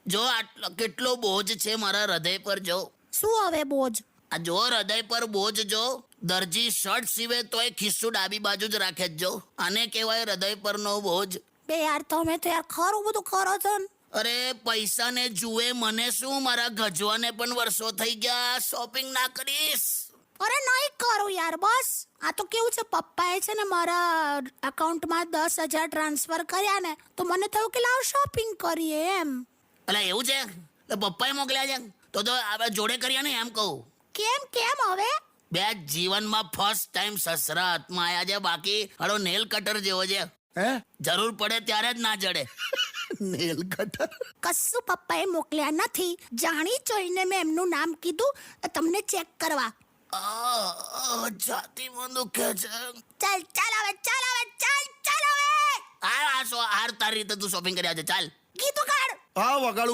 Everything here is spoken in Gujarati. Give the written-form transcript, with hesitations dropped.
જો આટલો કેટલો બોજ છે મારા હૃદય પર. જો શું હવે બોજ? આ જો હૃદય પર બોજ. જો દરજી શર્ટ સીવે તોય ખિસ્સું ડાબી બાજુ જ રાખે જ. જો આને કહેવાય હૃદય પરનો બોજ. બે યાર તમે તો યાર ખરું બધું કરો છો ને. અરે પૈસાને જુએ મને શું, મારા ગજવાને પણ વર્ષો થઈ ગયા. શોપિંગ ના કરીશ? અરે નહીં કરું યાર, બસ. આ તો કેવું છે, પપ્પાએ છે ને મારા એકાઉન્ટમાં 10,000 ટ્રાન્સફર કર્યા ને, તો મને થયું કે લાવ શોપિંગ કરીએ એમ. અલા એવું છે? તો પપ્પાએ મોકલ્યા છે તો આપણે જોડે કર્યા ને એમ કહું. કેમ હવે? બે જીવનમાં ફર્સ્ટ ટાઈમ સસરા હાથમાં આવ્યા છે. બાકી હળો નેલ કટર જેવો છે. હે? જરૂર પડે ત્યારે જ ના જડે. Nail cutter? કશું પપ્પાએ મોકલ્યા નથી. જાણી જોઈને મેં એમનું નામ કીધું તમને ચેક કરવા. જાતિમાં દુખે છે. ચાલ હવે હાર તારી રીતે તું શોપિંગ કર્યા છે. ચાલ ગીતું કાઢ. હા, વગાડું.